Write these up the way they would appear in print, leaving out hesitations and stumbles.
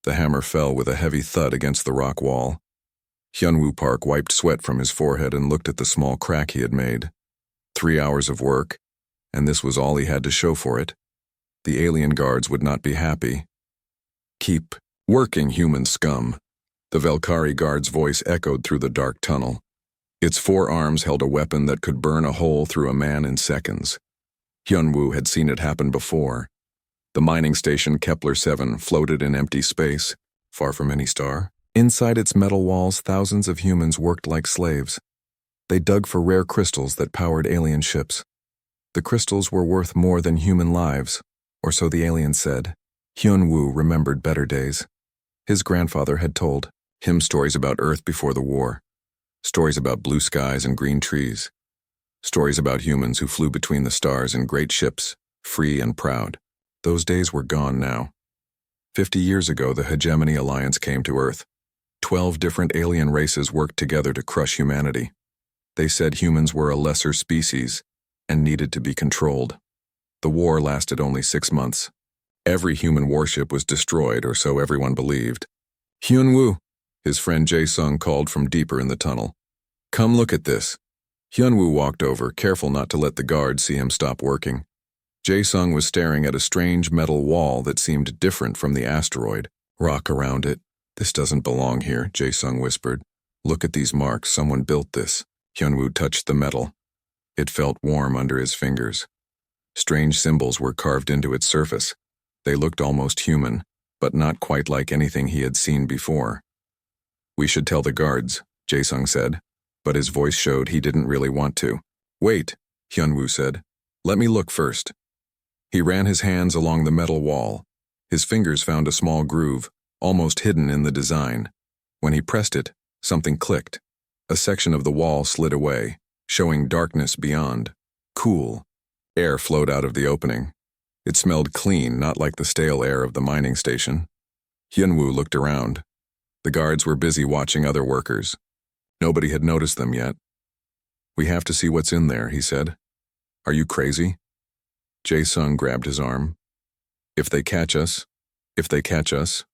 The hammer fell with a heavy thud against the rock wall. Hyunwoo Park wiped sweat from his forehead and looked at the small crack he had made. 3 hours of work, and this was all he had to show for it. The alien guards would not be happy. "Keep working, human scum." The Velkari guard's voice echoed through the dark tunnel. Its 4 arms held a weapon that could burn a hole through a man in seconds. Hyunwoo had seen it happen before. The mining station Kepler-7 floated in empty space, far from any star. Inside its metal walls, thousands of humans worked like slaves. They dug for rare crystals that powered alien ships. The crystals were worth more than human lives, or so the aliens said. Hyunwoo remembered better days. His grandfather had told him stories about Earth before the war. Stories about blue skies and green trees. Stories about humans who flew between the stars in great ships, free and proud. Those days were gone now. 50 years ago, the Hegemony Alliance came to Earth. 12 different alien races worked together to crush humanity. They said humans were a lesser species and needed to be controlled. The war lasted only 6 months. Every human warship was destroyed, or so everyone believed. "Hyunwoo," his friend Jae-sung called from deeper in the tunnel. "Come look at this." Hyunwoo walked over, careful not to let the guards see him stop working. Jae-sung was staring at a strange metal wall that seemed different from the asteroid. "Rock around it. This doesn't belong here," Jae-sung whispered. "Look at these marks. Someone built this." Hyunwoo touched the metal. It felt warm under his fingers. Strange symbols were carved into its surface. They looked almost human, but not quite like anything he had seen before. "We should tell the guards," Jae-sung said, but his voice showed he didn't really want to. "Wait," Hyunwoo said. "Let me look first." He ran his hands along the metal wall. His fingers found a small groove, almost hidden in the design. When he pressed it, something clicked. A section of the wall slid away, showing darkness beyond. Cool. Air flowed out of the opening. It smelled clean, not like the stale air of the mining station. Hyunwoo looked around. The guards were busy watching other workers. Nobody had noticed them yet. "We have to see what's in there," he said. "Are you crazy?" Jae-sung grabbed his arm. If they catch us,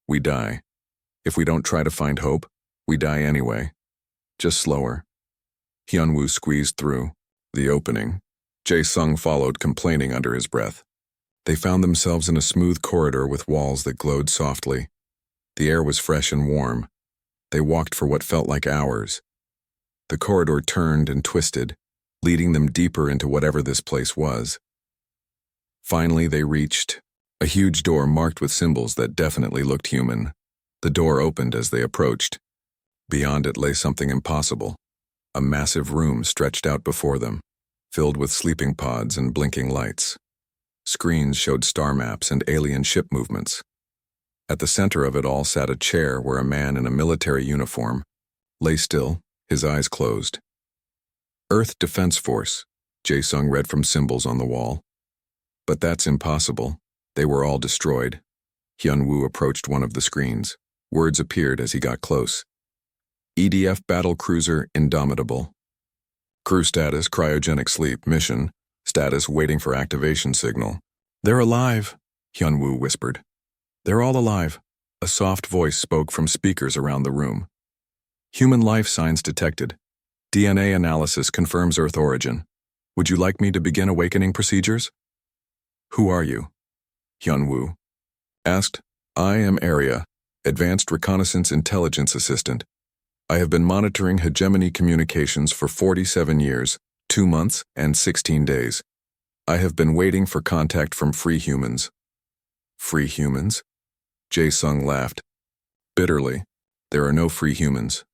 we die. If we don't try to find hope, we die anyway. Just slower." Hyunwoo squeezed through the opening. Jae-sung followed, complaining under his breath. They found themselves in a smooth corridor with walls that glowed softly. The air was fresh and warm. They walked for what felt like hours. The corridor turned and twisted, leading them deeper into whatever this place was. Finally, they reached a huge door marked with symbols that definitely looked human. The door opened as they approached. Beyond it lay something impossible. A massive room stretched out before them, filled with sleeping pods and blinking lights. Screens showed star maps and alien ship movements. At the center of it all sat a chair where a man in a military uniform lay still, his eyes closed. "Earth Defense Force," Jae-sung read from symbols on the wall. "But that's impossible. They were all destroyed." Hyunwoo approached one of the screens. Words appeared as he got close. "EDF Battle Cruiser Indomitable. Crew status cryogenic sleep. Mission status waiting for activation signal." "They're alive," Hyunwoo whispered. "They're all alive." A soft voice spoke from speakers around the room. "Human life signs detected. DNA analysis confirms Earth origin. Would you like me to begin awakening procedures?" "Who are you?" Hyunwoo asked. "I am Area, Advanced Reconnaissance Intelligence Assistant. I have been monitoring hegemony communications for 47 years, 2 months, and 16 days. I have been waiting for contact from free humans." "Free humans?" Jae-sung laughed. Bitterly. "There are no free humans."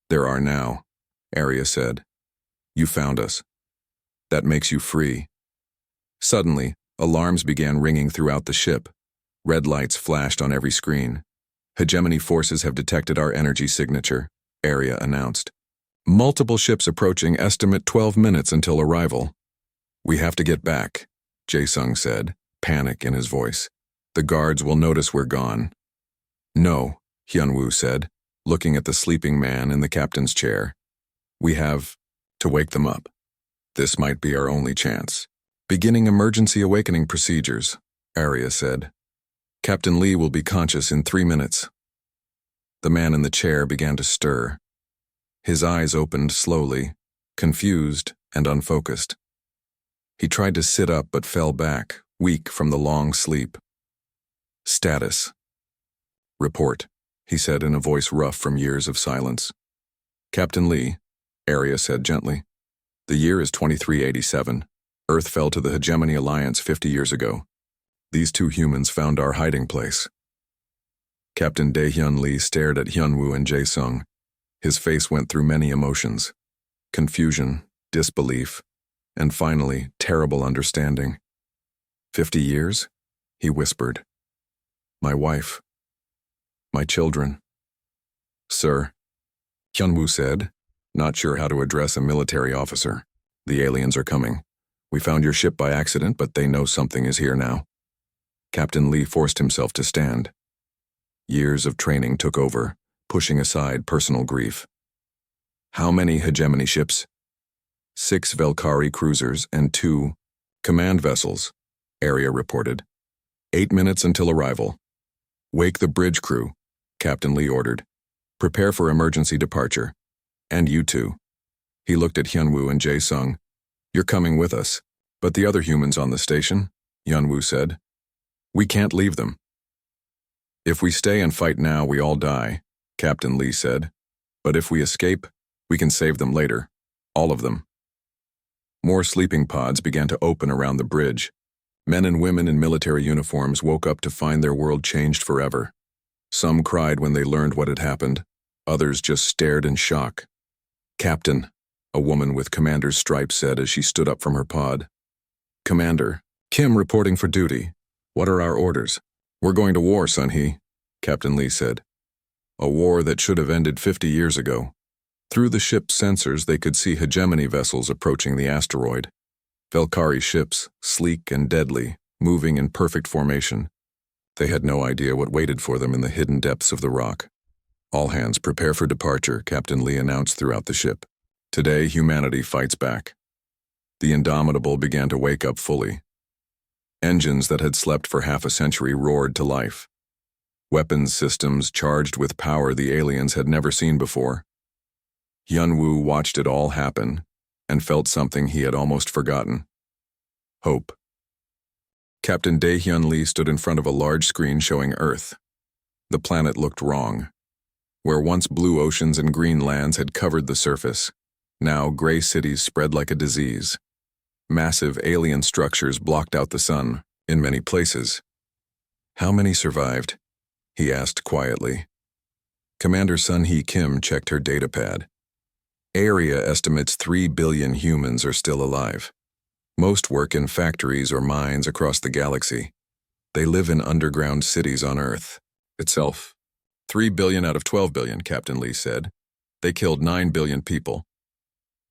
"There are now," Area said. "You found us. That makes you free." Suddenly, alarms began ringing throughout the ship. Red lights flashed on every screen. "Hegemony forces have detected our energy signature," Area announced. "Multiple ships approaching, estimate 12 minutes until arrival." "We have to get back," Jae-sung said, panic in his voice. "The guards will notice we're gone." "No," Hyunwoo said, looking at the sleeping man in the captain's chair. "We have to wake them up. This might be our only chance." "Beginning emergency awakening procedures," Area said. Captain Lee will be conscious in 3 minutes. The man in the chair began to stir. His eyes opened slowly, confused and unfocused. He tried to sit up but fell back, weak from the long sleep. Status. Report, he said in a voice rough from years of silence. Captain Lee, Arya said gently. The year is 2387. Earth fell to the Hegemony Alliance 50 years ago. These 2 humans found our hiding place. Captain Dae-hyun Lee stared at Hyunwoo and Jae-sung. His face went through many emotions. Confusion, disbelief, and finally, terrible understanding. 50 years? He whispered. My wife. My children. Sir, Hyunwoo said, not sure how to address a military officer. The aliens are coming. We found your ship by accident, but they know something is here now. Captain Lee forced himself to stand. Years of training took over, pushing aside personal grief. How many hegemony ships? 6 Velkari cruisers and 2 command vessels, Arya reported. 8 minutes until arrival. Wake the bridge crew, Captain Lee ordered. Prepare for emergency departure. And you 2. He looked at Hyunwoo and Jae-sung. You're coming with us. But the other humans on the station, Hyunwoo said. We can't leave them. If we stay and fight now, we all die, Captain Lee said. But if we escape, we can save them later. All of them. More sleeping pods began to open around the bridge. Men and women in military uniforms woke up to find their world changed forever. Some cried when they learned what had happened. Others just stared in shock. Captain, a woman with commander's stripes said as she stood up from her pod. Commander, Kim reporting for duty. What are our orders? We're going to war, Sun-hee, Captain Lee said. A war that should have ended 50 years ago. Through the ship's sensors, they could see hegemony vessels approaching the asteroid. Velkari ships, sleek and deadly, moving in perfect formation. They had no idea what waited for them in the hidden depths of the rock. All hands prepare for departure, Captain Lee announced throughout the ship. Today, humanity fights back. The indomitable began to wake up fully. Engines that had slept for half a century roared to life. Weapons systems charged with power the aliens had never seen before. Hyunwoo watched it all happen and felt something he had almost forgotten. Hope. Captain Dae-hyun Lee stood in front of a large screen showing Earth. The planet looked wrong. Where once blue oceans and green lands had covered the surface, now gray cities spread like a disease. Massive alien structures blocked out the sun, in many places. How many survived? He asked quietly. Commander Sun-hee Kim checked her datapad. Arya estimates 3 billion humans are still alive. Most work in factories or mines across the galaxy. They live in underground cities on Earth itself. 3 billion out of 12 billion, Captain Lee said. They killed 9 billion people.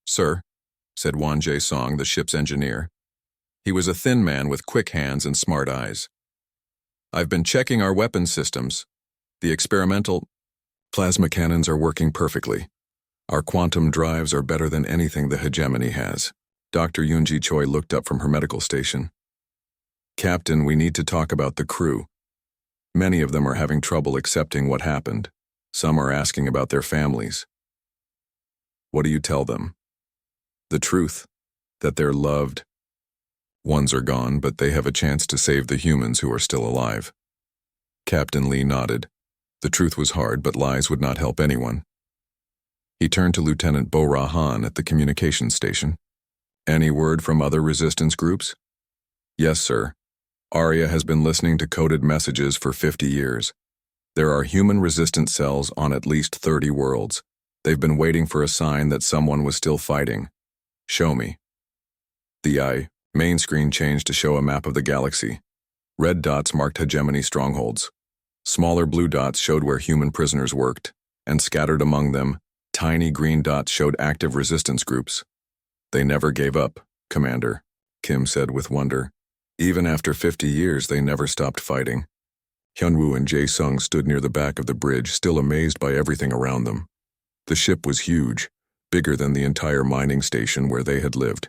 Sir, said Wan Jae-song, the ship's engineer. He was a thin man with quick hands and smart eyes. I've been checking our weapons systems. The experimental plasma cannons are working perfectly. Our quantum drives are better than anything the hegemony has. Dr. Yoonji Choi looked up from her medical station. Captain, we need to talk about the crew. Many of them are having trouble accepting what happened. Some are asking about their families. What do you tell them? The truth, that they're loved. Ones are gone, but they have a chance to save the humans who are still alive. Captain Lee nodded. The truth was hard, but lies would not help anyone. He turned to Lieutenant Bo Ra-han at the communications station. Any word from other resistance groups? Yes, sir. Arya has been listening to coded messages for 50 years. There are human resistance cells on at least 30 worlds. They've been waiting for a sign that someone was still fighting. Show me. The main screen changed to show a map of the galaxy. Red dots marked hegemony strongholds. Smaller blue dots showed where human prisoners worked, and scattered among them, tiny green dots showed active resistance groups. They never gave up, Commander, Kim said with wonder. Even after 50 years, they never stopped fighting. Hyunwoo and Jae-sung stood near the back of the bridge, still amazed by everything around them. The ship was huge, bigger than the entire mining station where they had lived.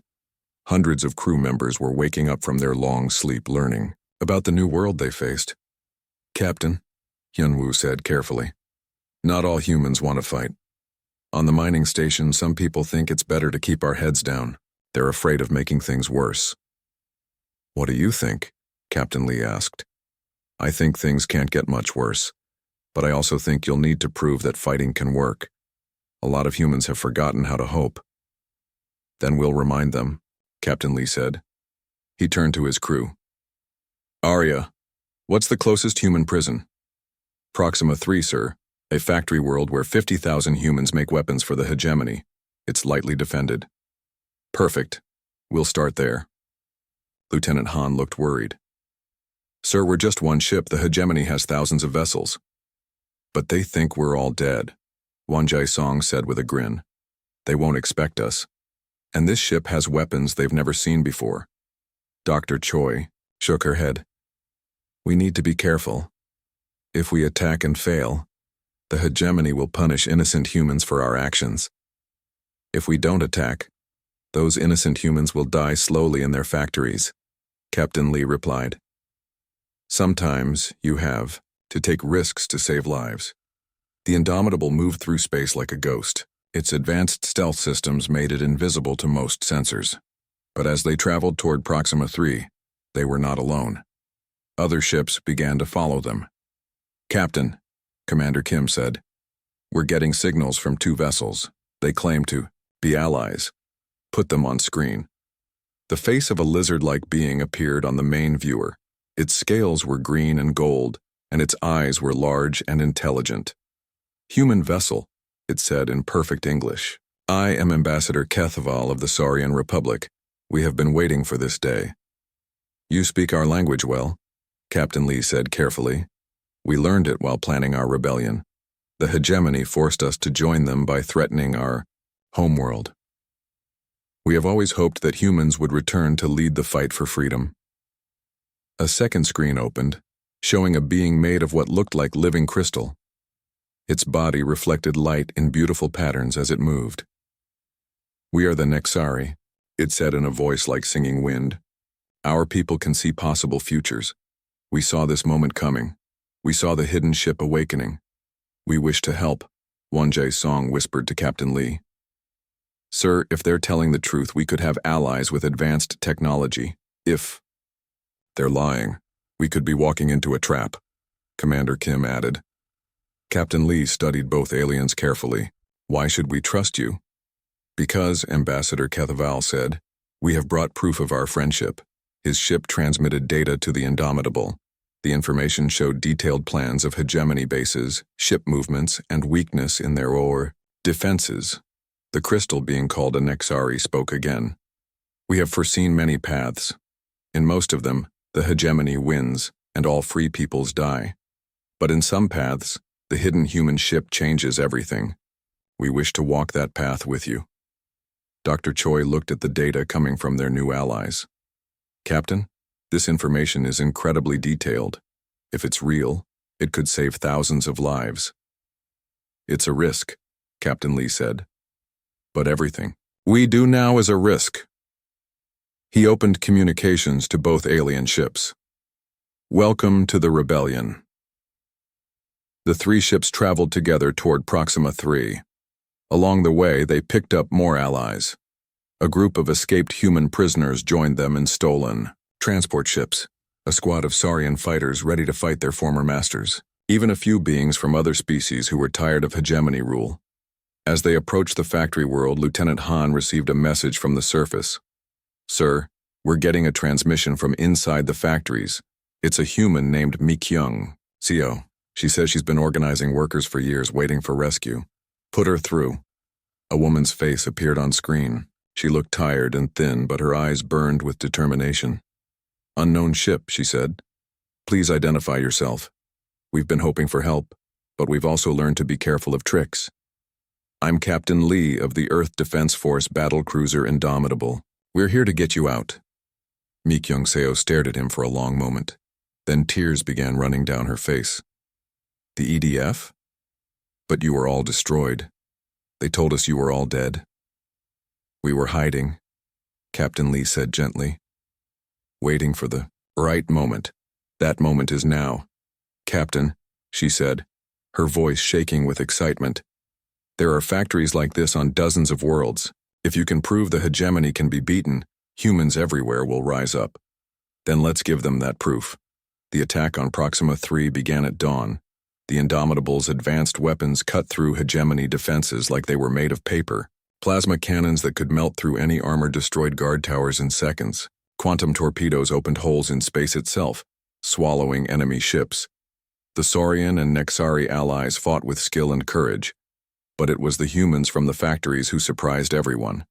Hundreds of crew members were waking up from their long sleep learning about the new world they faced. Captain, Hyunwoo said carefully. Not all humans want to fight. On the mining station, some people think it's better to keep our heads down. They're afraid of making things worse. What do you think? Captain Lee asked. I think things can't get much worse, but I also think you'll need to prove that fighting can work. A lot of humans have forgotten how to hope. Then we'll remind them, Captain Lee said. He turned to his crew. Arya, what's the closest human prison? Proxima 3, sir. A factory world where 50,000 humans make weapons for the hegemony. It's lightly defended. Perfect. We'll start there. Lieutenant Han looked worried. Sir, we're just one ship. The hegemony has thousands of vessels. But they think we're all dead, Wan Jae-song said with a grin. They won't expect us. And this ship has weapons they've never seen before. Dr. Choi shook her head. We need to be careful. If we attack and fail, the hegemony will punish innocent humans for our actions. If we don't attack, those innocent humans will die slowly in their factories, Captain Lee replied. Sometimes you have to take risks to save lives. The Indomitable moved through space like a ghost. Its advanced stealth systems made it invisible to most sensors. But as they traveled toward Proxima 3, they were not alone. Other ships began to follow them. Captain, Commander Kim said, we're getting signals from 2 vessels. They claim to be allies. Put them on screen. The face of a lizard-like being appeared on the main viewer. Its scales were green and gold, and its eyes were large and intelligent. Human vessel, it said in perfect English. I am Ambassador Kethaval of the Saurian Republic. We have been waiting for this day. You speak our language well, Captain Lee said carefully. We learned it while planning our rebellion. The hegemony forced us to join them by threatening our homeworld. We have always hoped that humans would return to lead the fight for freedom. A second screen opened, showing a being made of what looked like living crystal. Its body reflected light in beautiful patterns as it moved. We are the Nexari, it said in a voice like singing wind. Our people can see possible futures. We saw this moment coming. We saw the hidden ship awakening. We wish to help, Wan Jae-song whispered to Captain Lee. Sir, if they're telling the truth, we could have allies with advanced technology. If they're lying, we could be walking into a trap, Commander Kim added. Captain Lee studied both aliens carefully. Why should we trust you? Because, Ambassador Kethaval said, we have brought proof of our friendship. His ship transmitted data to the Indomitable. The information showed detailed plans of hegemony bases, ship movements, and weakness in their defenses. The crystal being called a Nexari spoke again. We have foreseen many paths. In most of them, the hegemony wins, and all free peoples die. But in some paths, the hidden human ship changes everything. We wish to walk that path with you. Dr. Choi looked at the data coming from their new allies. Captain, this information is incredibly detailed. If it's real, it could save thousands of lives. It's a risk, Captain Lee said. But everything we do now is a risk. He opened communications to both alien ships. Welcome to the rebellion. The 3 ships traveled together toward Proxima 3. Along the way, they picked up more allies. A group of escaped human prisoners joined them in stolen transport ships, a squad of Saurian fighters ready to fight their former masters, even a few beings from other species who were tired of hegemony rule. As they approached the factory world, Lieutenant Han received a message from the surface. Sir, we're getting a transmission from inside the factories. It's a human named Mi Kyung. CO. She says she's been organizing workers for years waiting for rescue. Put her through. A woman's face appeared on screen. She looked tired and thin, but her eyes burned with determination. Unknown ship, she said. Please identify yourself. We've been hoping for help, but we've also learned to be careful of tricks. I'm Captain Lee of the Earth Defense Force battlecruiser Indomitable. We're here to get you out. Mi Kyung-seo stared at him for a long moment. Then tears began running down her face. The EDF? But you were all destroyed. They told us you were all dead. We were hiding, Captain Lee said gently. Waiting for the right moment. That moment is now. Captain, she said, her voice shaking with excitement. There are factories like this on dozens of worlds. If you can prove the hegemony can be beaten, humans everywhere will rise up. Then let's give them that proof. The attack on Proxima 3 began at dawn. The Indomitable's advanced weapons cut through hegemony defenses like they were made of paper. Plasma cannons that could melt through any armor destroyed guard towers in seconds. Quantum torpedoes opened holes in space itself, swallowing enemy ships. The Saurian and Nexari allies fought with skill and courage, but it was the humans from the factories who surprised everyone.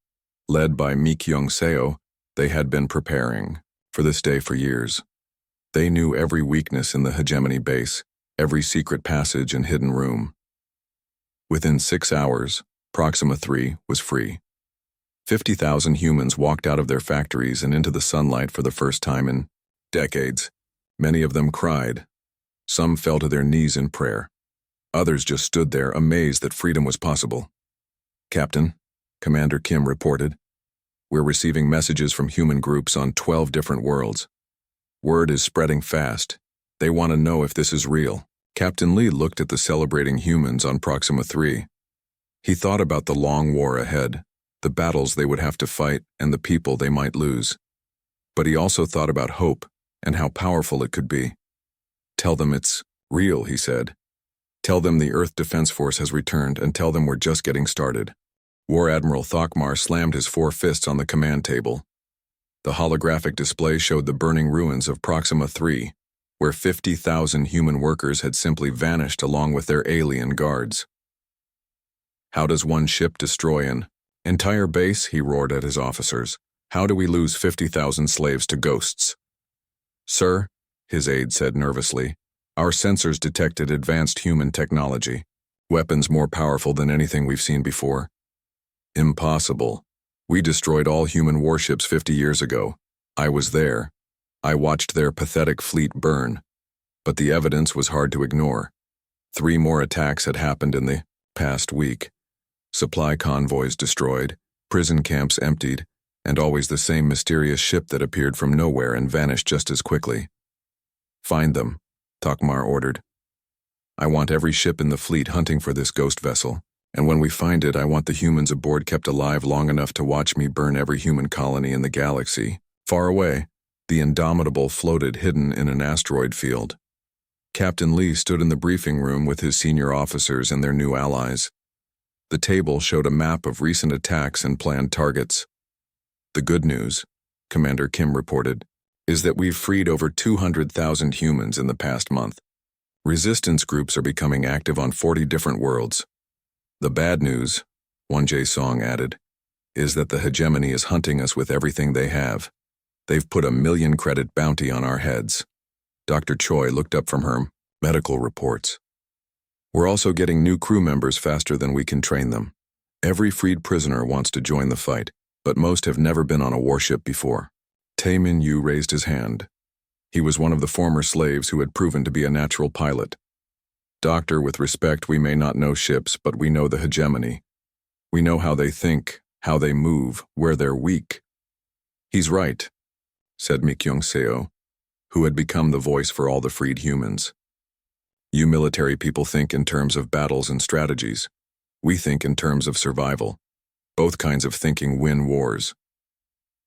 Led by Mi-Kyung Seo, they had been preparing for this day for years. They knew every weakness in the hegemony base, every secret passage and hidden room. Within 6 hours, Proxima 3 was free. 50,000 humans walked out of their factories and into the sunlight for the first time in decades. Many of them cried. Some fell to their knees in prayer. Others just stood there, amazed that freedom was possible. Captain, Commander Kim reported, we're receiving messages from human groups on 12 different worlds. Word is spreading fast. They want to know if this is real. Captain Lee looked at the celebrating humans on Proxima 3. He thought about the long war ahead, the battles they would have to fight, and the people they might lose. But he also thought about hope and how powerful it could be. Tell them it's real, he said. Tell them the Earth Defense Force has returned, and tell them we're just getting started. War Admiral Thokmar slammed his 4 fists on the command table. The holographic display showed the burning ruins of Proxima 3, where 50,000 human workers had simply vanished along with their alien guards. How does one ship destroy an entire base? He roared at his officers. How do we lose 50,000 slaves to ghosts? Sir, his aide said nervously, our sensors detected advanced human technology, weapons more powerful than anything we've seen before. Impossible. We destroyed all human warships 50 years ago. I was there. I watched their pathetic fleet burn. But the evidence was hard to ignore. 3 more attacks had happened in the past week. Supply convoys destroyed, prison camps emptied, and always the same mysterious ship that appeared from nowhere and vanished just as quickly. Find them, Thokmar ordered. I want every ship in the fleet hunting for this ghost vessel, and when we find it, I want the humans aboard kept alive long enough to watch me burn every human colony in the galaxy. Far away, the Indomitable floated hidden in an asteroid field. Captain Lee stood in the briefing room with his senior officers and their new allies. The table showed a map of recent attacks and planned targets. The good news, Commander Kim reported, is that we've freed over 200,000 humans in the past month. Resistance groups are becoming active on 40 different worlds. The bad news, Won Jae-song added, is that the hegemony is hunting us with everything they have. They've put a 1 million credit bounty on our heads. Dr. Choi looked up from her medical reports. We're also getting new crew members faster than we can train them. Every freed prisoner wants to join the fight, but most have never been on a warship before. Tae Min-yu raised his hand. He was one of the former slaves who had proven to be a natural pilot. Doctor, with respect, we may not know ships, but we know the hegemony. We know how they think, how they move, where they're weak. He's right, said Mi-Kyung Seo, who had become the voice for all the freed humans. You military people think in terms of battles and strategies. We think in terms of survival. Both kinds of thinking win wars.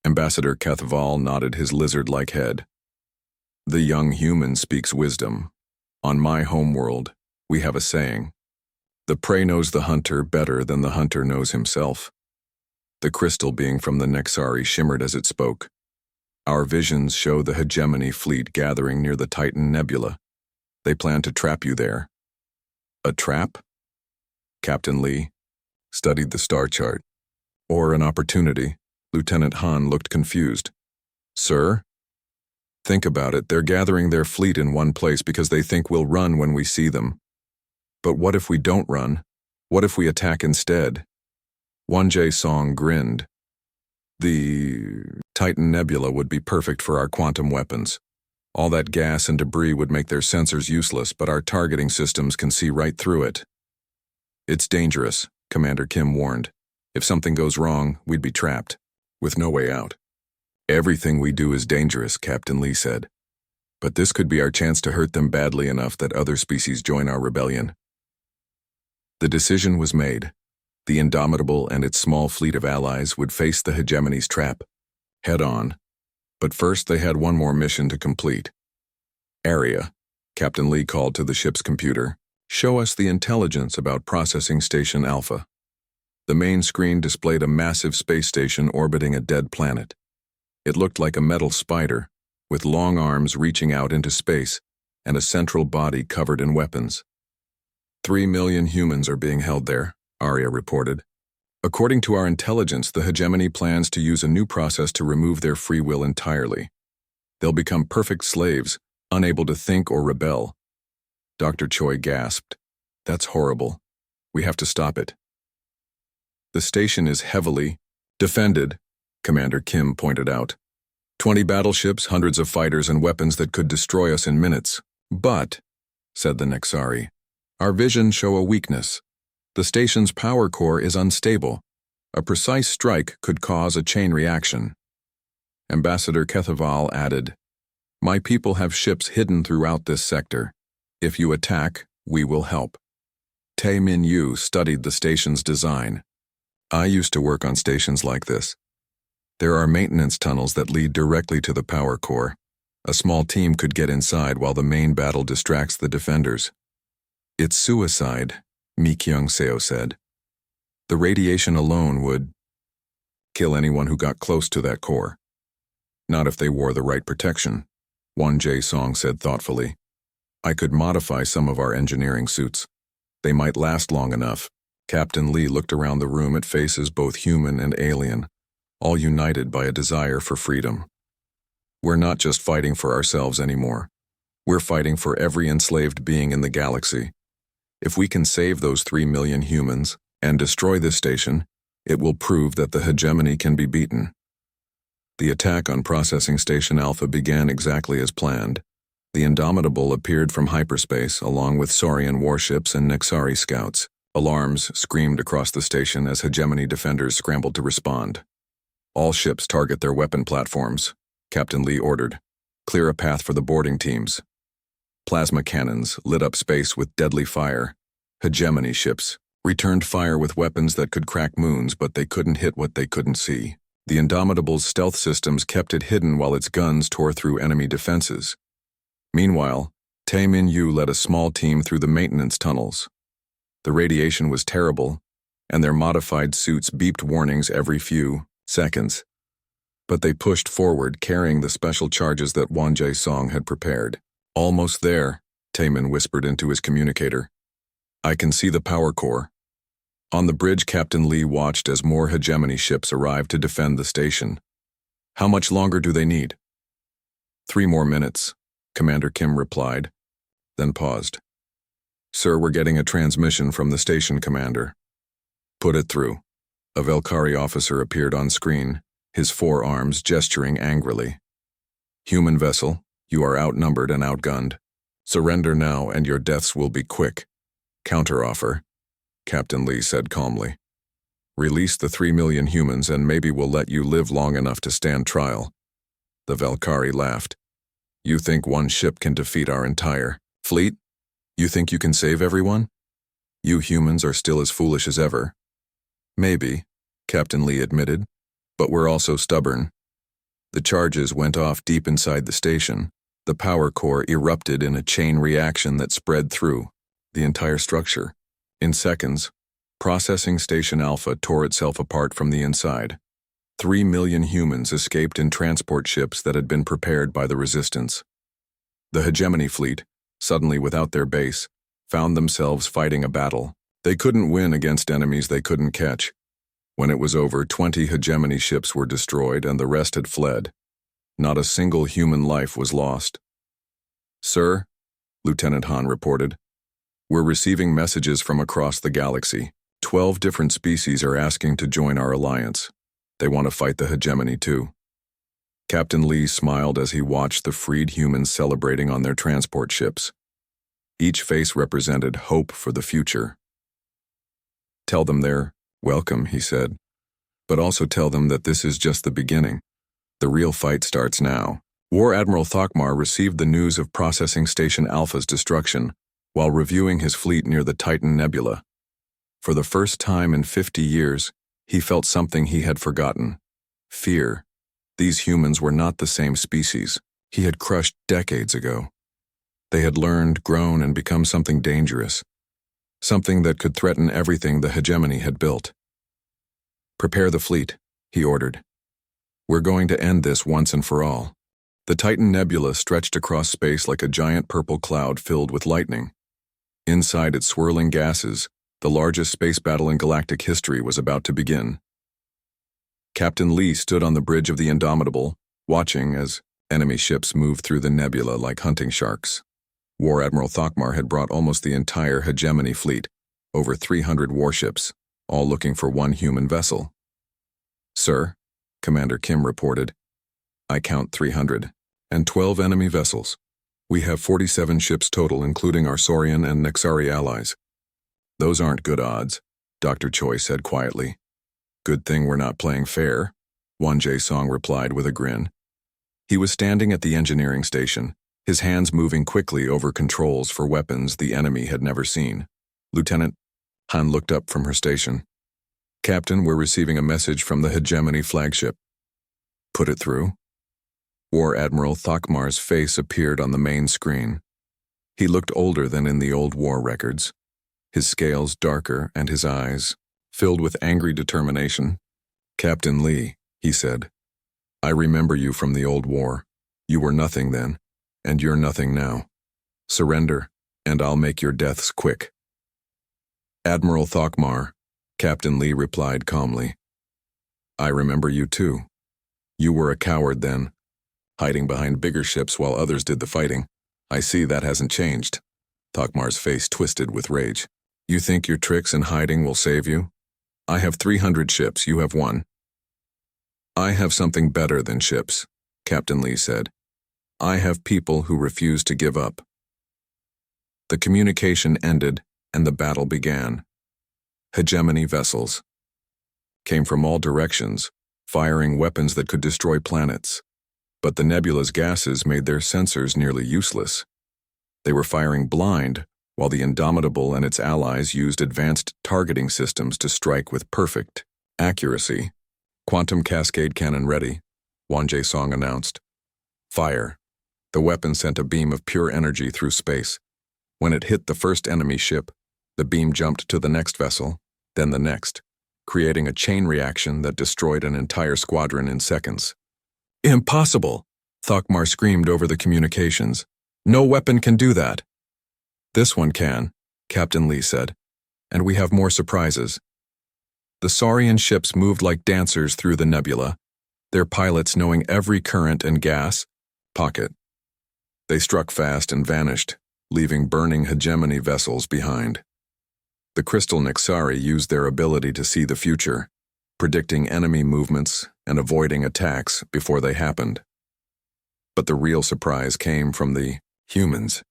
Ambassador Cathval nodded his lizard-like head. The young human speaks wisdom. On my homeworld, we have a saying. The prey knows the hunter better than the hunter knows himself. The crystal being from the Nexari shimmered as it spoke. Our visions show the hegemony fleet gathering near the Titan Nebula. They plan to trap you there. A trap? Captain Lee studied the star chart. Or an opportunity. Lieutenant Han looked confused. Sir? Think about it. They're gathering their fleet in one place because they think we'll run when we see them. But what if we don't run? What if we attack instead? Won Jae-song grinned. The Titan Nebula would be perfect for our quantum weapons. All that gas and debris would make their sensors useless, but our targeting systems can see right through it. It's dangerous, Commander Kim warned. If something goes wrong, we'd be trapped, with no way out. Everything we do is dangerous, Captain Lee said. But this could be our chance to hurt them badly enough that other species join our rebellion. The decision was made. The Indomitable and its small fleet of allies would face the hegemony's trap, head-on. But first they had one more mission to complete. Area, Captain Lee called to the ship's computer. Show us the intelligence about Processing Station Alpha. The main screen displayed a massive space station orbiting a dead planet. It looked like a metal spider, with long arms reaching out into space and a central body covered in weapons. 3 million humans are being held there, Arya reported. According to our intelligence, the hegemony plans to use a new process to remove their free will entirely. They'll become perfect slaves, unable to think or rebel. Dr. Choi gasped. That's horrible. We have to stop it. The station is heavily defended, Commander Kim pointed out. 20 battleships, hundreds of fighters and weapons that could destroy us in minutes. But, said the Nexari, our visions show a weakness. The station's power core is unstable. A precise strike could cause a chain reaction. Ambassador Kethaval added, my people have ships hidden throughout this sector. If you attack, we will help. Tae Min Yu studied the station's design. I used to work on stations like this. There are maintenance tunnels that lead directly to the power core. A small team could get inside while the main battle distracts the defenders. It's suicide, Mi Kyung-seo said. The radiation alone would kill anyone who got close to that core. Not if they wore the right protection, Won Jae-song said thoughtfully. I could modify some of our engineering suits. They might last long enough. Captain Lee looked around the room at faces both human and alien, all united by a desire for freedom. We're not just fighting for ourselves anymore. We're fighting for every enslaved being in the galaxy. If we can save those 3 million humans and destroy this station, it will prove that the hegemony can be beaten. The attack on Processing Station Alpha began exactly as planned. The Indomitable appeared from hyperspace along with Saurian warships and Nexari scouts. Alarms screamed across the station as hegemony defenders scrambled to respond. All ships target their weapon platforms, Captain Lee ordered. Clear a path for the boarding teams. Plasma cannons lit up space with deadly fire. Hegemony ships returned fire with weapons that could crack moons, but they couldn't hit what they couldn't see. The Indomitable's stealth systems kept it hidden while its guns tore through enemy defenses. Meanwhile, Tae Min Yu led a small team through the maintenance tunnels. The radiation was terrible, and their modified suits beeped warnings every few seconds. But they pushed forward, carrying the special charges that Won Jae-song had prepared. Almost there, Taemin whispered into his communicator. I can see the power core. On the bridge, Captain Lee watched as more hegemony ships arrived to defend the station. How much longer do they need? 3 more minutes, Commander Kim replied, then paused. Sir, we're getting a transmission from the station commander. Put it through. A Velkari officer appeared on screen, his forearms gesturing angrily. Human vessel, you are outnumbered and outgunned. Surrender now and your deaths will be quick. Counteroffer, Captain Lee said calmly. Release the 3 million humans and maybe we'll let you live long enough to stand trial. The Velkari laughed. You think one ship can defeat our entire fleet? You think you can save everyone? You humans are still as foolish as ever. Maybe, Captain Lee admitted, but we're also stubborn. The charges went off deep inside the station. The power core erupted in a chain reaction that spread through the entire structure. In seconds, Processing Station Alpha tore itself apart from the inside. 3 million humans escaped in transport ships that had been prepared by the resistance. The hegemony fleet, suddenly without their base, found themselves fighting a battle. They couldn't win against enemies they couldn't catch. When it was over, 20 hegemony ships were destroyed and the rest had fled. Not a single human life was lost. Sir, Lieutenant Han reported, we're receiving messages from across the galaxy. 12 different species are asking to join our alliance. They want to fight the hegemony too. Captain Lee smiled as he watched the freed humans celebrating on their transport ships. Each face represented hope for the future. Tell them they're welcome, he said, but also tell them that this is just the beginning. The real fight starts now. War Admiral Thokmar received the news of Processing Station Alpha's destruction while reviewing his fleet near the Titan Nebula. For the first time in 50 years, he felt something he had forgotten: fear. These humans were not the same species he had crushed decades ago. They had learned, grown, and become something dangerous, something that could threaten everything the hegemony had built. "Prepare the fleet," he ordered. "We're going to end this once and for all." The Titan Nebula stretched across space like a giant purple cloud filled with lightning. Inside its swirling gases, the largest space battle in galactic history was about to begin. Captain Lee stood on the bridge of the Indomitable, watching as enemy ships moved through the nebula like hunting sharks. War Admiral Thokmar had brought almost the entire hegemony fleet, over 300 warships, all looking for one human vessel. "Sir," Commander Kim reported, "I count 312 enemy vessels. We have 47 ships total, including our Saurian and Nexari allies." "Those aren't good odds," Dr. Choi said quietly. "Good thing we're not playing fair," Won Jae-song replied with a grin. He was standing at the engineering station, his hands moving quickly over controls for weapons the enemy had never seen. "Lieutenant," Han looked up from her station. "Captain, we're receiving a message from the hegemony flagship." "Put it through." War Admiral Thokmar's face appeared on the main screen. He looked older than in the old war records, his scales darker and his eyes filled with angry determination. "Captain Lee," he said, "I remember you from the old war. You were nothing then, and you're nothing now. Surrender, and I'll make your deaths quick." "Admiral Thokmar," Captain Lee replied calmly, "I remember you too. You were a coward then, hiding behind bigger ships while others did the fighting. I see that hasn't changed." Thokmar's face twisted with rage. "You think your tricks and hiding will save you? I have 300 ships, you have one." "I have something better than ships," Captain Lee said. "I have people who refuse to give up." The communication ended and the battle began. Hegemony vessels came from all directions, firing weapons that could destroy planets. But the nebula's gases made their sensors nearly useless. They were firing blind, while the Indomitable and its allies used advanced targeting systems to strike with perfect accuracy. "Quantum cascade cannon ready," Won Jae-song announced. "Fire." The weapon sent a beam of pure energy through space. When it hit the first enemy ship, the beam jumped to the next vessel, then the next, creating a chain reaction that destroyed an entire squadron in seconds. "Impossible!" Thokmar screamed over the communications. "No weapon can do that." "This one can," Captain Lee said, "and we have more surprises." The Saurian ships moved like dancers through the nebula, their pilots knowing every current and gas pocket. They struck fast and vanished, leaving burning hegemony vessels behind. The Crystal Nexari used their ability to see the future, predicting enemy movements and avoiding attacks before they happened. But the real surprise came from the humans.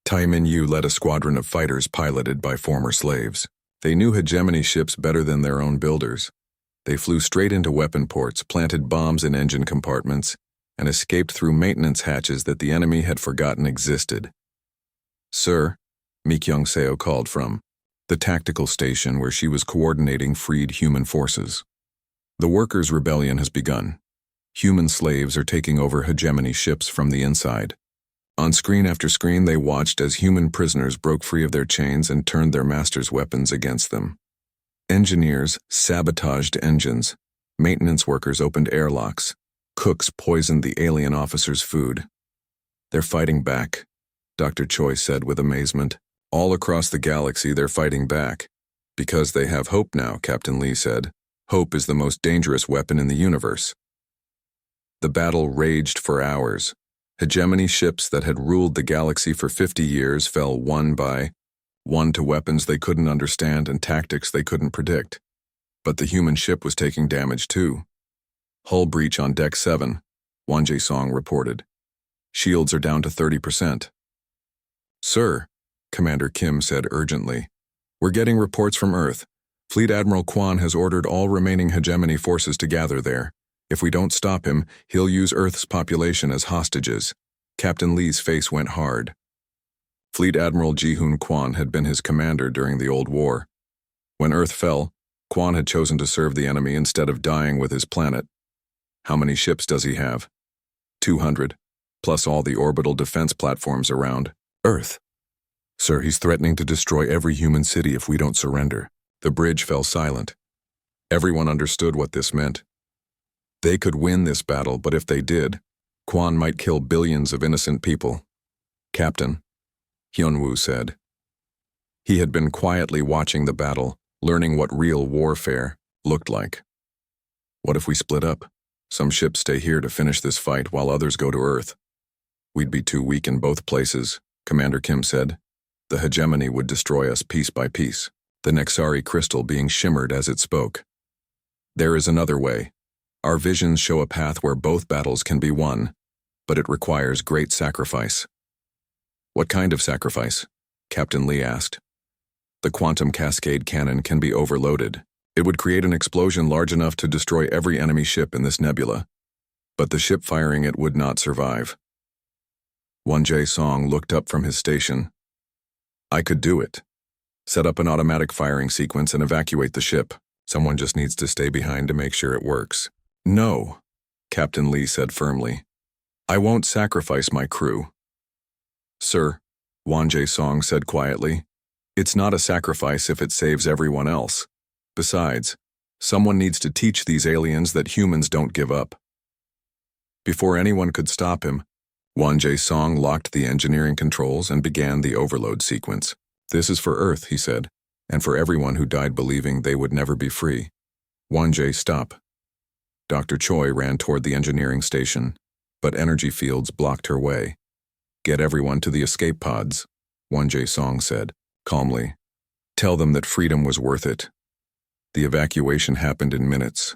Tai Min-yu led a squadron of fighters piloted by former slaves. They knew hegemony ships better than their own builders. They flew straight into weapon ports, planted bombs in engine compartments, and escaped through maintenance hatches that the enemy had forgotten existed. "Sir," Mi Kyung-seo called from the tactical station where she was coordinating freed human forces. "The workers' rebellion has begun. Human slaves are taking over hegemony ships from the inside." On screen after screen, they watched as human prisoners broke free of their chains and turned their masters' weapons against them. Engineers sabotaged engines. Maintenance workers opened airlocks. Cooks poisoned the alien officers' food. "They're fighting back," Dr. Choi said with amazement. "All across the galaxy, they're fighting back. Because they have hope now," Captain Lee said. "Hope is the most dangerous weapon in the universe." The battle raged for hours. Hegemony ships that had ruled the galaxy for 50 years fell one by one to weapons they couldn't understand and tactics they couldn't predict. But the human ship was taking damage too. "Hull breach on Deck 7, Won Jae-song reported. "Shields are down to 30%. "Sir," Commander Kim said urgently, "we're getting reports from Earth. Fleet Admiral Kwan has ordered all remaining hegemony forces to gather there. If we don't stop him, he'll use Earth's population as hostages. Captain Lee's face went hard. Fleet Admiral Ji-hoon Kwon had been his commander during the Old War. When Earth fell, Kwon had chosen to serve the enemy instead of dying with his planet. How many ships does he have? 200, plus all the orbital defense platforms around Earth. Sir, he's threatening to destroy every human city if we don't surrender. The bridge fell silent. Everyone understood what this meant. They could win this battle, but if they did, Kwon might kill billions of innocent people. Captain, Hyun-woo said. He had been quietly watching the battle, learning what real warfare looked like. What if we split up? Some ships stay here to finish this fight while others go to Earth. We'd be too weak in both places, Commander Kim said. The hegemony would destroy us piece by piece, the Nexari crystal being shimmered as it spoke. There is another way. Our visions show a path where both battles can be won, but it requires great sacrifice. What kind of sacrifice? Captain Lee asked. The quantum cascade cannon can be overloaded. It would create an explosion large enough to destroy every enemy ship in this nebula, but the ship firing it would not survive. Won-jae Song looked up from his station. I could do it. Set up an automatic firing sequence and evacuate the ship. Someone just needs to stay behind to make sure it works. No, Captain Lee said firmly. I won't sacrifice my crew. Sir, Won-jae Song said quietly, it's not a sacrifice if it saves everyone else. Besides, someone needs to teach these aliens that humans don't give up. Before anyone could stop him, Won-jae Song locked the engineering controls and began the overload sequence. This is for Earth, he said, and for everyone who died believing they would never be free. Won-jae, stop. Dr. Choi ran toward the engineering station, but energy fields blocked her way. Get everyone to the escape pods, Won-jae Song said, calmly. Tell them that freedom was worth it. The evacuation happened in minutes.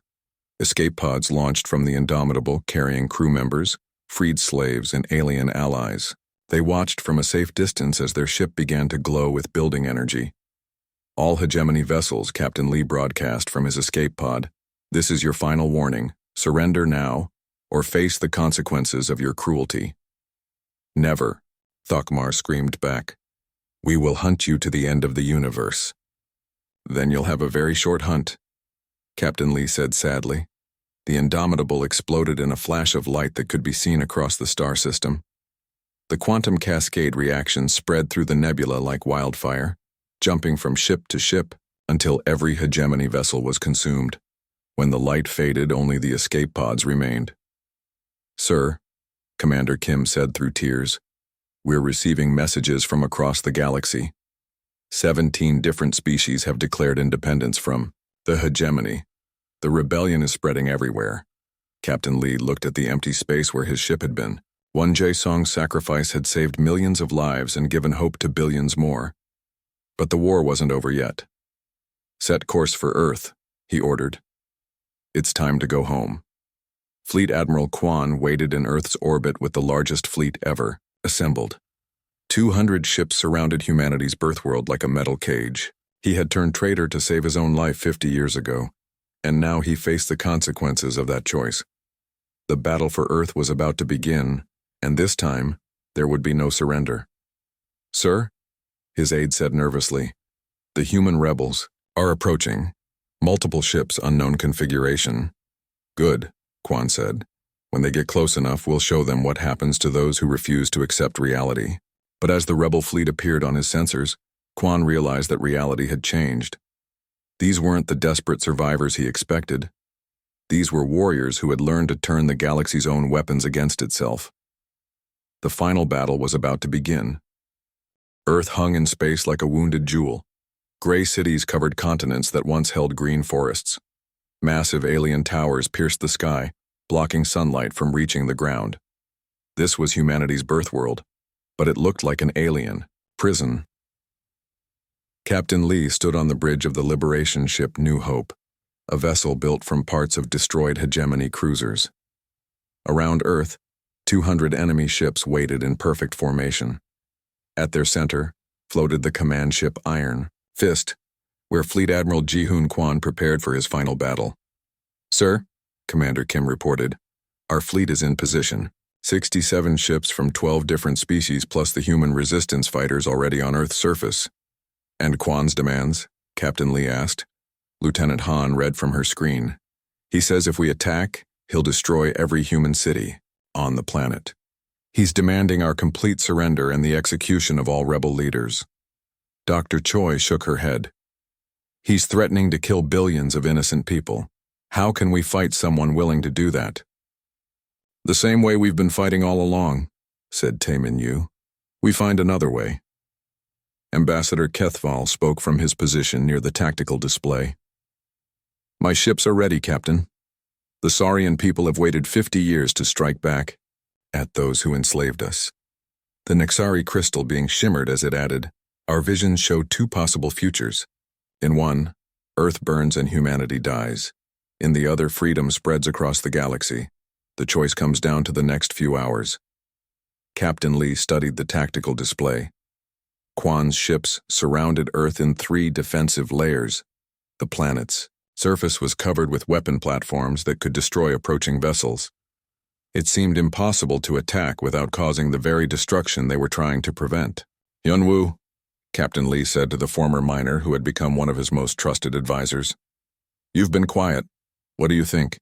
Escape pods launched from the Indomitable, carrying crew members, freed slaves, and alien allies. They watched from a safe distance as their ship began to glow with building energy. All hegemony vessels, Captain Lee broadcast from his escape pod. This is your final warning. Surrender now, or face the consequences of your cruelty. Never, Thokmar screamed back. We will hunt you to the end of the universe. Then you'll have a very short hunt, Captain Lee said sadly. The Indomitable exploded in a flash of light that could be seen across the star system. The quantum cascade reaction spread through the nebula like wildfire, jumping from ship to ship until every hegemony vessel was consumed. When the light faded, only the escape pods remained. Sir, Commander Kim said through tears, we're receiving messages from across the galaxy. 17 different species have declared independence from the hegemony. The rebellion is spreading everywhere. Captain Lee looked at the empty space where his ship had been. Won-jae Song's sacrifice had saved millions of lives and given hope to billions more. But the war wasn't over yet. Set course for Earth, he ordered. It's time to go home. Fleet Admiral Kwon waited in Earth's orbit with the largest fleet ever, assembled. 200 ships surrounded humanity's birthworld like a metal cage. He had turned traitor to save his own life 50 years ago, and now he faced the consequences of that choice. The battle for Earth was about to begin, and this time, there would be no surrender. Sir, his aide said nervously, the human rebels are approaching. Multiple ships, unknown configuration. Good, Kwon said. When they get close enough, we'll show them what happens to those who refuse to accept reality. But as the rebel fleet appeared on his sensors, Kwon realized that reality had changed. These weren't the desperate survivors he expected. These were warriors who had learned to turn the galaxy's own weapons against itself. The final battle was about to begin. Earth hung in space like a wounded jewel. Gray cities covered continents that once held green forests. Massive alien towers pierced the sky, blocking sunlight from reaching the ground. This was humanity's birthworld, but it looked like an alien prison. Captain Lee stood on the bridge of the liberation ship New Hope, a vessel built from parts of destroyed hegemony cruisers. Around Earth, 200 enemy ships waited in perfect formation. At their center floated the command ship Iron Fist, where Fleet Admiral Ji-hoon Kwon prepared for his final battle. Sir, Commander Kim reported. Our fleet is in position. 67 ships from 12 different species plus the human resistance fighters already on Earth's surface. And Kwan's demands? Captain Lee asked. Lieutenant Han read from her screen. He says if we attack, he'll destroy every human city on the planet. He's demanding our complete surrender and the execution of all rebel leaders. Dr. Choi shook her head. He's threatening to kill billions of innocent people. How can we fight someone willing to do that? The same way we've been fighting all along, said Taemin Yu. We find another way. Ambassador Kethval spoke from his position near the tactical display. My ships are ready, Captain. The Saurian people have waited 50 years to strike back at those who enslaved us. The Nexari crystal being shimmered as it added, our visions show two possible futures. In one, Earth burns and humanity dies. In the other, freedom spreads across the galaxy. The choice comes down to the next few hours. Captain Lee studied the tactical display. Kwan's ships surrounded Earth in 3 defensive layers. The planet's surface was covered with weapon platforms that could destroy approaching vessels. It seemed impossible to attack without causing the very destruction they were trying to prevent. Yunwoo, Captain Lee said to the former miner who had become one of his most trusted advisors. You've been quiet. What do you think?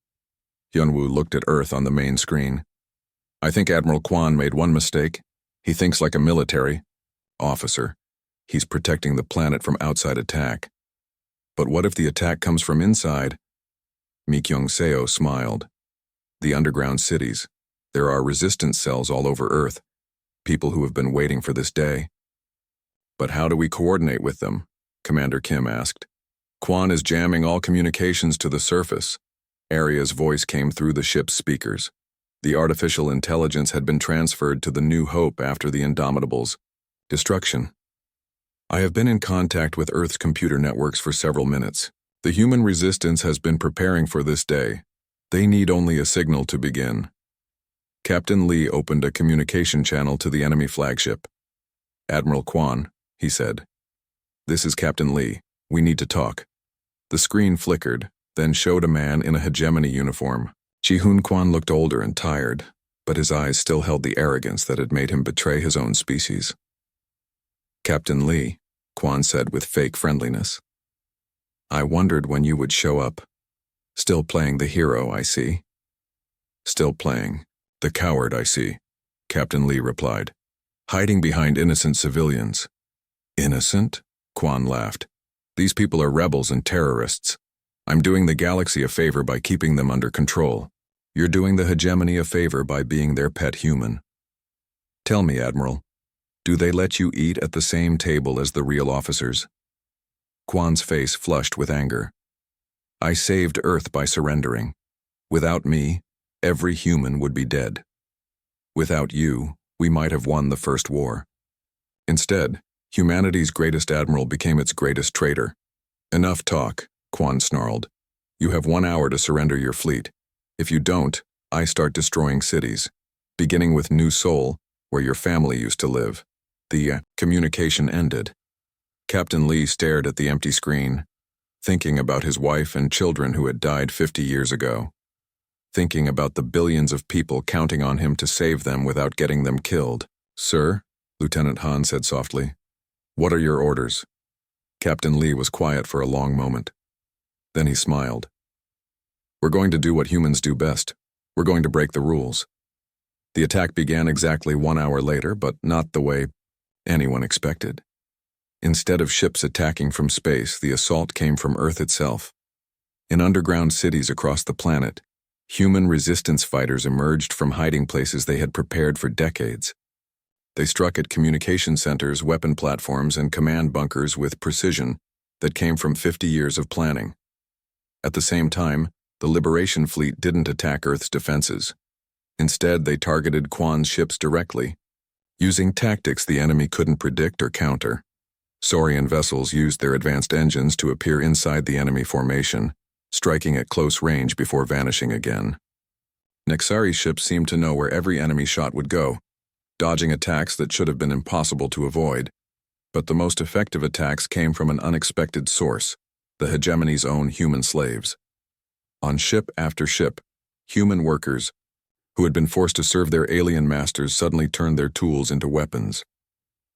Yunwoo looked at Earth on the main screen. I think Admiral Kwan made one mistake. He thinks like a military officer. He's protecting the planet from outside attack. But what if the attack comes from inside? Mi Kyung-seo smiled. The underground cities. There are resistance cells all over Earth. People who have been waiting for this day. But how do we coordinate with them? Commander Kim asked. Kwan is jamming all communications to the surface. Aria's voice came through the ship's speakers. The artificial intelligence had been transferred to the New Hope after the Indomitable's destruction. I have been in contact with Earth's computer networks for several minutes. The human resistance has been preparing for this day. They need only a signal to begin. Captain Lee opened a communication channel to the enemy flagship. Admiral Kwan, he said. This is Captain Lee. We need to talk. The screen flickered, then showed a man in a hegemony uniform. Ji-hoon Kwan looked older and tired, but his eyes still held the arrogance that had made him betray his own species. Captain Lee, Kwan said with fake friendliness. I wondered when you would show up. Still playing the hero, I see. Still playing the coward, I see, Captain Lee replied. Hiding behind innocent civilians. Innocent? Kwan laughed. These people are rebels and terrorists. I'm doing the galaxy a favor by keeping them under control. You're doing the hegemony a favor by being their pet human. Tell me, Admiral, do they let you eat at the same table as the real officers? Kwan's face flushed with anger. I saved Earth by surrendering. Without me, every human would be dead. Without you, we might have won the first war. Instead, humanity's greatest admiral became its greatest traitor. Enough talk, Kwan snarled. You have 1 hour to surrender your fleet. If you don't, I start destroying cities, beginning with New Seoul, where your family used to live. The communication ended. Captain Lee stared at the empty screen, thinking about his wife and children who had died 50 years ago, thinking about the billions of people counting on him to save them without getting them killed. Sir, Lieutenant Han said softly, what are your orders? Captain Lee was quiet for a long moment. Then he smiled. We're going to do what humans do best. We're going to break the rules. The attack began exactly 1 hour later, but not the way anyone expected. Instead of ships attacking from space, the assault came from Earth itself. In underground cities across the planet, human resistance fighters emerged from hiding places they had prepared for decades. They struck at communication centers, weapon platforms, and command bunkers with precision that came from 50 years of planning. At the same time, the Liberation Fleet didn't attack Earth's defenses. Instead, they targeted Kwan's ships directly, using tactics the enemy couldn't predict or counter. Saurian vessels used their advanced engines to appear inside the enemy formation, striking at close range before vanishing again. Nexari ships seemed to know where every enemy shot would go, dodging attacks that should have been impossible to avoid. But the most effective attacks came from an unexpected source, the hegemony's own human slaves. On ship after ship, human workers, who had been forced to serve their alien masters, suddenly turned their tools into weapons.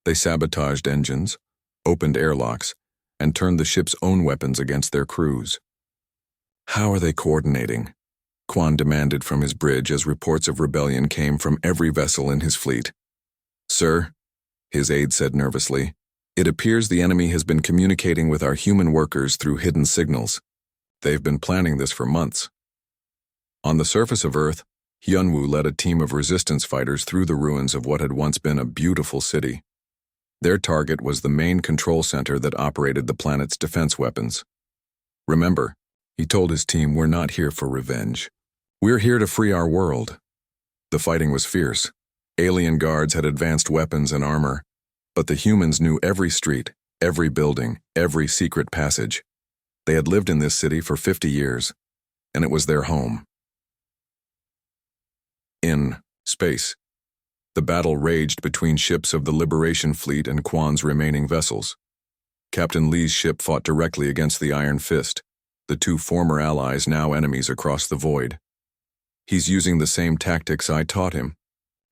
They sabotaged engines, opened airlocks, and turned the ship's own weapons against their crews. How are they coordinating? Quan demanded from his bridge as reports of rebellion came from every vessel in his fleet. Sir, his aide said nervously, it appears the enemy has been communicating with our human workers through hidden signals. They've been planning this for months. On the surface of Earth, Hyunwoo led a team of resistance fighters through the ruins of what had once been a beautiful city. Their target was the main control center that operated the planet's defense weapons. Remember, he told his team, we're not here for revenge. We're here to free our world. The fighting was fierce. Alien guards had advanced weapons and armor, but the humans knew every street, every building, every secret passage. They had lived in this city for 50 years, and it was their home. In space, the battle raged between ships of the Liberation Fleet and Quan's remaining vessels. Captain Lee's ship fought directly against the Iron Fist, the two former allies now enemies across the void. He's using the same tactics I taught him,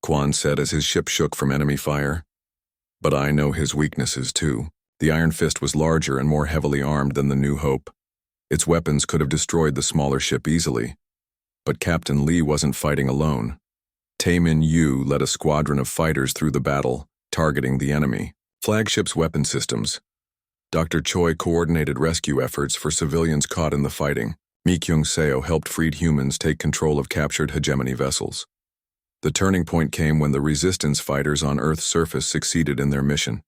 Quan said as his ship shook from enemy fire. But I know his weaknesses too. The Iron Fist was larger and more heavily armed than the New Hope. Its weapons could have destroyed the smaller ship easily. But Captain Lee wasn't fighting alone. Taemin Yu led a squadron of fighters through the battle, targeting the enemy. Flagship's weapon systems. Dr. Choi coordinated rescue efforts for civilians caught in the fighting. Mi Kyung-seo helped freed humans take control of captured hegemony vessels. The turning point came when the resistance fighters on Earth's surface succeeded in their mission.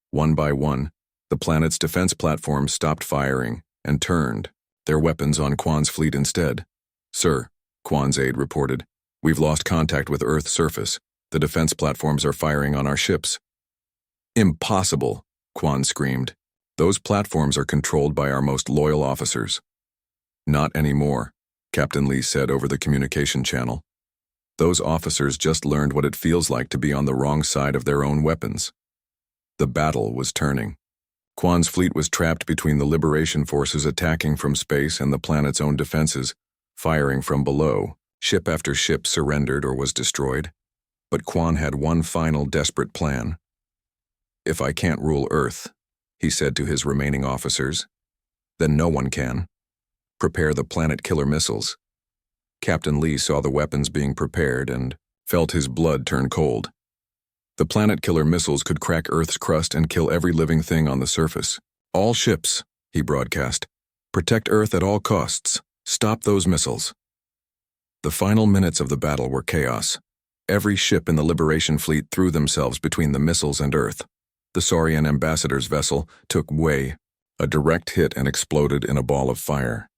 One by one, the planet's defense platforms stopped firing and turned their weapons on Quan's fleet instead. Sir, Quan's aide reported, we've lost contact with Earth's surface. The defense platforms are firing on our ships. Impossible, Quan screamed. Those platforms are controlled by our most loyal officers. Not anymore, Captain Lee said over the communication channel. Those officers just learned what it feels like to be on the wrong side of their own weapons. The battle was turning. Quan's fleet was trapped between the Liberation forces attacking from space and the planet's own defenses, firing from below. Ship after ship surrendered or was destroyed. But Quan had one final desperate plan. If I can't rule Earth, he said to his remaining officers, then no one can. Prepare the planet killer missiles. Captain Lee saw the weapons being prepared and felt his blood turn cold. The planet killer missiles could crack Earth's crust and kill every living thing on the surface. All ships, he broadcast. Protect Earth at all costs. Stop those missiles. The final minutes of the battle were chaos. Every ship in the Liberation Fleet threw themselves between the missiles and Earth. The Saurian ambassador's vessel took way, a direct hit, and exploded in a ball of fire.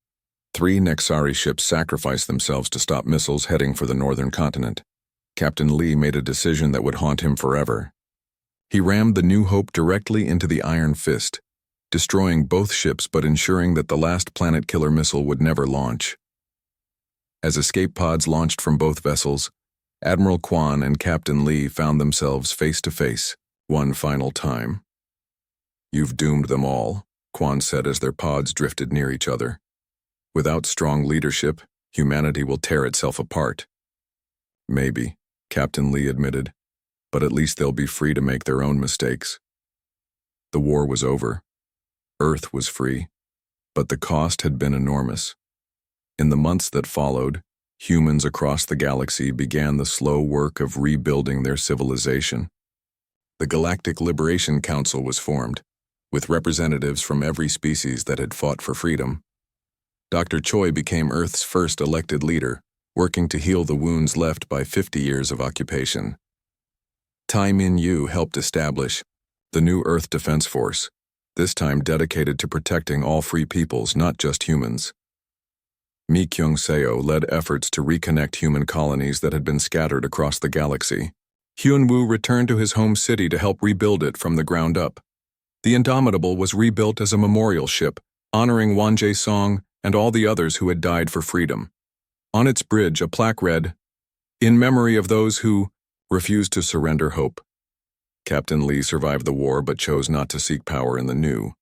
3 Nexari ships sacrificed themselves to stop missiles heading for the northern continent. Captain Lee made a decision that would haunt him forever. He rammed the New Hope directly into the Iron Fist, destroying both ships but ensuring that the last planet killer missile would never launch. As escape pods launched from both vessels, Admiral Quan and Captain Lee found themselves face to face, one final time. You've doomed them all, Quan said as their pods drifted near each other. Without strong leadership, humanity will tear itself apart. Maybe, Captain Lee admitted, but at least they'll be free to make their own mistakes. The war was over. Earth was free, but the cost had been enormous. In the months that followed, humans across the galaxy began the slow work of rebuilding their civilization. The Galactic Liberation Council was formed, with representatives from every species that had fought for freedom. Dr. Choi became Earth's first elected leader, working to heal the wounds left by 50 years of occupation. Taemin Yu helped establish the new Earth Defense Force, this time dedicated to protecting all free peoples, not just humans. Mi Kyung-seo led efforts to reconnect human colonies that had been scattered across the galaxy. Hyunwoo returned to his home city to help rebuild it from the ground up. The Indomitable was rebuilt as a memorial ship, honoring Wan Jae-song and all the others who had died for freedom. On its bridge, a plaque read, "In memory of those who refused to surrender hope." Captain Lee survived the war but chose not to seek power in the new